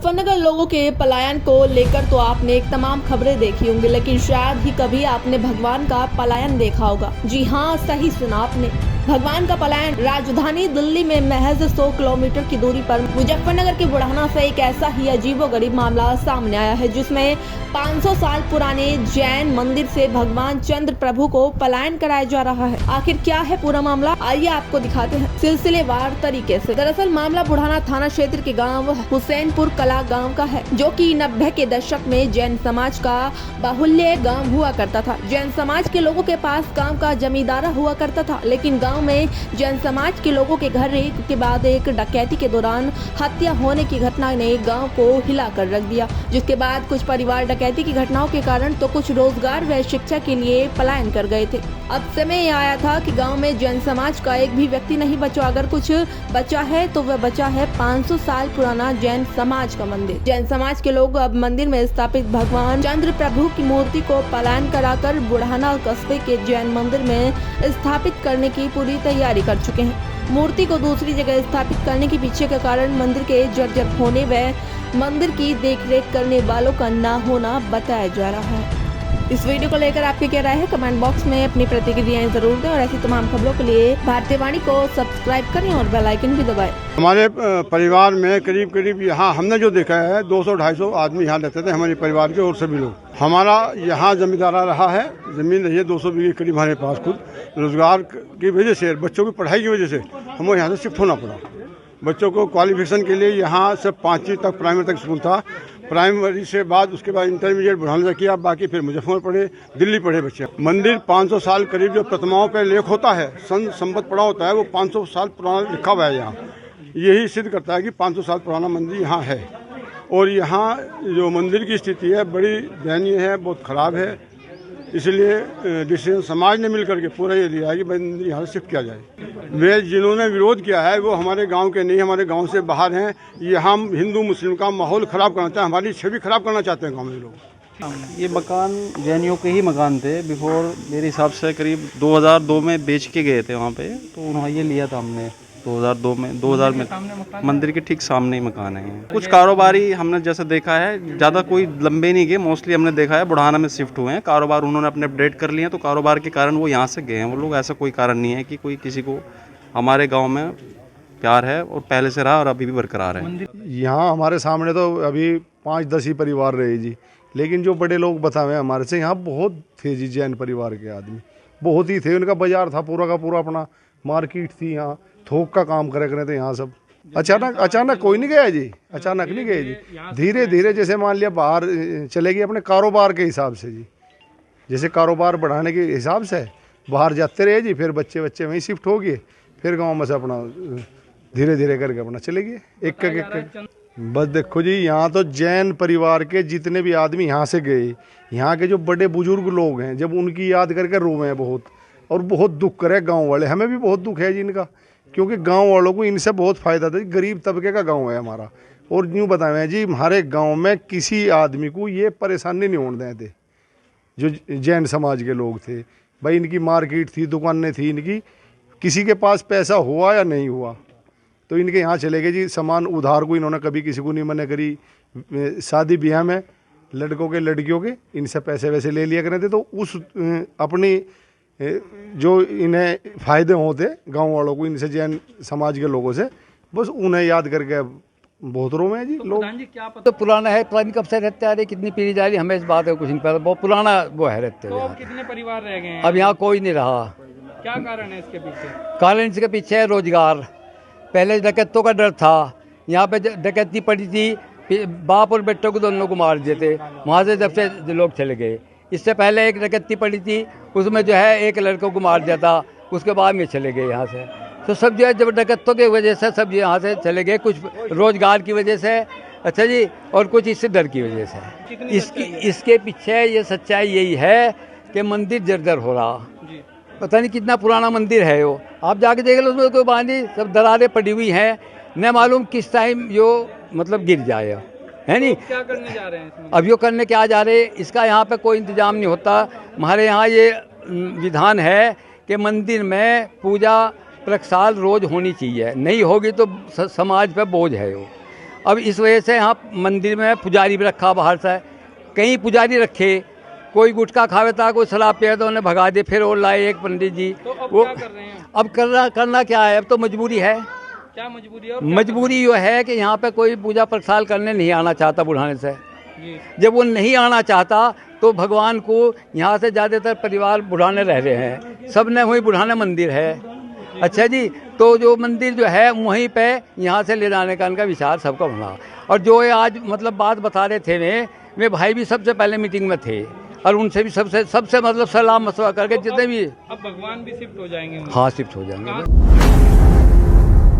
मुजफ्फरनगर लोगों के पलायन को लेकर तो आपने तमाम खबरें देखी होंगी, लेकिन शायद ही कभी आपने भगवान का पलायन देखा होगा। जी हाँ, सही सुना आपने, भगवान का पलायन। राजधानी दिल्ली में महज 100 किलोमीटर की दूरी पर मुजफ्फरनगर के बुढ़ाना से एक ऐसा ही अजीबोगरीब मामला सामने आया है, जिसमें 500 साल पुराने जैन मंदिर से भगवान चंद्र प्रभु को पलायन कराया जा रहा है। आखिर क्या है पूरा मामला, आइए आपको दिखाते हैं सिलसिलेवार तरीके से। दरअसल मामला बुढ़ाना थाना क्षेत्र के गांव हुसैनपुर कला गांव का है, जो कि 90 के दशक में जैन समाज का बाहुल्य गांव हुआ करता था। जैन समाज के लोगों के पास गांव का जमींदारा हुआ करता था, लेकिन गांव में जैन समाज के लोगों के घर एक के बाद एक डकैती के दौरान हत्या होने की घटना ने गांव को हिला कर रख दिया, जिसके बाद कुछ परिवार डकैती की घटनाओं के कारण तो कुछ रोजगार व शिक्षा के लिए पलायन कर गए थे। अब समय आया था कि गांव में जैन समाज का एक भी व्यक्ति नहीं बचा। अगर कुछ बचा है तो वह बचा है 500 साल पुराना जैन समाज का मंदिर। जैन समाज के लोग अब मंदिर में स्थापित भगवान चंद्र प्रभु की मूर्ति को पलायन कराकर बुढ़ाना कस्बे के जैन मंदिर में स्थापित करने की पूरी तैयारी कर चुके हैं। मूर्ति को दूसरी जगह स्थापित करने के पीछे का कारण मंदिर के जर्जर होने व मंदिर की देखरेख करने वालों का न होना बताया जा रहा है। इस वीडियो को लेकर आपकी क्या राय है, कमेंट बॉक्स में अपनी प्रतिक्रियाएं जरूर दें और ऐसी तमाम खबरों के लिए भारतीय वाणी को सब्सक्राइब करें और बेल आइकन भी दबाएं। हमारे परिवार में करीब यहाँ हमने जो देखा है 200-250 आदमी यहाँ रहते थे, हमारे परिवार के और सभी लोग। हमारा यहाँ जमींदारा रहा है, जमीन रही है 200 बीघे करीब हमारे पास। खुद रोजगार की वजह से, बच्चों की पढ़ाई की वजह से हमें यहाँ से शिफ्ट होना पड़ा। बच्चों को क्वालिफिकेशन के लिए यहाँ से 5वीं तक प्राइमरी तक स्कूल था। प्राइमरी से बाद उसके बाद इंटरमीडिएट बुढ़ाना किया, बाकी फिर मुजफ्फरनगर पढ़े, दिल्ली पढ़े बच्चे। मंदिर 500 साल करीब जो प्रतिमाओं पे लेख होता है, संबत पड़ा होता है, वो 500 साल पुराना लिखा हुआ है यहाँ। यही सिद्ध करता है कि 500 साल पुराना मंदिर यहाँ है। और यहाँ जो मंदिर की स्थिति है बड़ी दयनीय है, बहुत ख़राब है। इसलिए डिसीजन समाज ने मिल करके पूरा ये लिया है कि मंदिर यहाँ से शिफ्ट किया जाए। वे जिन्होंने विरोध किया है वो हमारे गांव के नहीं, हमारे गांव से बाहर हैं। ये हम हिंदू मुस्लिम का माहौल ख़राब करना चाहते हैं, हमारी छवि ख़राब करना चाहते हैं गाँव में लोग। ये मकान जैनियों के ही मकान थे। बिफोर मेरे हिसाब से करीब 2002 में बेच के गए थे वहाँ पे, तो उन्होंने ये लिया था हमने 2002 में मंदिर के ठीक सामने ही मकान है। कुछ कारोबारी हमने जैसे देखा है, ज़्यादा कोई लंबे नहीं गए, मोस्टली हमने देखा है बुढ़ाना में शिफ्ट हुए हैं। कारोबार उन्होंने अपने अपडेट कर लिए हैं, तो कारोबार के कारण वो यहाँ से गए हैं वो लोग। ऐसा कोई कारण नहीं है कि कोई किसी को हमारे गाँव में प्यार है और पहले से रहा और अभी भी बरकरार है। यहाँ हमारे सामने तो अभी 5-10 ही परिवार रहे जी, लेकिन जो बड़े लोग बताए हमारे से, यहाँ बहुत थे जी जैन परिवार के आदमी, बहुत ही थे। उनका बाजार था पूरा का पूरा, अपना मार्केट थी, यहाँ थोक का काम करे थे यहाँ सब। अचानक कोई नहीं गया जी, अचानक नहीं गए जी। धीरे धीरे जैसे मान लिया बाहर चले गए अपने कारोबार के हिसाब से जी, जैसे कारोबार बढ़ाने के हिसाब से बाहर जाते रहे जी। फिर बच्चे वहीं शिफ्ट हो गए, फिर गाँव में से अपना धीरे धीरे करके अपना चले गए एक। बस देखो जी, यहाँ तो जैन परिवार के जितने भी आदमी यहाँ से गए, यहाँ के जो बड़े बुजुर्ग लोग हैं, जब उनकी याद करके रोवे हैं बहुत, और बहुत दुख करे गांव वाले। हमें भी बहुत दुख है जी इनका, क्योंकि गांव वालों को इनसे बहुत फ़ायदा था। गरीब तबके का गांव है हमारा, और यूँ बताएं जी, हमारे गांव में किसी आदमी को ये परेशानी नहीं होने देते जो जैन समाज के लोग थे। भाई इनकी मार्केट थी, दुकानें थी इनकी, किसी के पास पैसा हुआ या नहीं हुआ तो इनके यहाँ चले गए जी। सामान उधार को इन्होंने कभी किसी को नहीं मना करी। शादी ब्याह में लड़कों के लड़कियों के इनसे पैसे वैसे ले लिया करते थे, तो उस अपनी जो इन्हें फ़ायदे होते गांव वालों को इनसे, जैन समाज के लोगों से, बस उन्हें याद करके बहुत रो में है जी लोग। क्या पता, तो पुराना है, पता नहीं कब से रहते आ रहे, कितनी पीढ़ी जा रही, हमें इस बात का कुछ नहीं पता। बहुत पुराना वो है रहते हुए। तो कितने परिवार रह गए हैं? अब यहाँ कोई नहीं रहा। क्या कारण है इसके पीछे? कारण इसके पीछे है रोजगार। पहले डकैतों का डर था, यहाँ पे डकैती पड़ी थी, बाप और बेटों को दोनों को मार दिए थे वहाँ से, जब से लोग चले गए। इससे पहले एक डकैती पड़ी थी, उसमें जो है एक लड़कों को मार दिया था, उसके बाद में चले गए यहाँ से। तो सब जो है जब डकैतों की वजह से सब यहाँ से चले गए, कुछ रोजगार की वजह से, अच्छा जी, और कुछ इससे डर की वजह से। इसके पीछे ये सच्चाई यही है कि मंदिर जर्जर हो रहा। पता नहीं कितना पुराना मंदिर है वो, आप जाके देख लो, उसमें कोई बात नहीं, सब दरारें पड़ी हुई हैं, न मालूम किस टाइम जो मतलब गिर जाए, है नहीं। क्या करने जा रहे हैं इसमें? अब यो करने क्या जा रहे हैं, इसका यहाँ पे कोई इंतजाम नहीं होता। हमारे यहाँ ये विधान है कि मंदिर में पूजा प्रक्षाल रोज होनी चाहिए, नहीं होगी तो समाज पे बोझ है वो। अब इस वजह से यहाँ मंदिर में पुजारी भी रखा बाहर से, कहीं पुजारी रखे, कोई गुटखा खावे था, कोई शराब पिया तो उन्हें भगा दे, फिर और लाए एक पंडित जी। तो अब वो क्या कर रहे हैं? अब करना क्या है, अब तो मजबूरी है। क्या मजबूरी है? मजबूरी ये है कि यहाँ पे कोई पूजा प्रसाद करने नहीं आना चाहता बुढ़ाने से। जी। जब वो नहीं आना चाहता तो भगवान को यहाँ से ज़्यादातर परिवार बुढ़ाने रह रहे हैं, सब ने वही बुढ़ाने मंदिर है। अच्छा जी, तो जो मंदिर जो है वहीं पे यहाँ से ले जाने का इनका विचार सबका बना। और जो ये आज मतलब बात बता रहे थे वे भाई भी सबसे पहले मीटिंग में थे और उनसे भी सबसे मतलब सलाह मशवरा करके जितने भी। अब भगवान भी शिफ्ट हो जाएंगे? हाँ, शिफ्ट हो जाएंगे।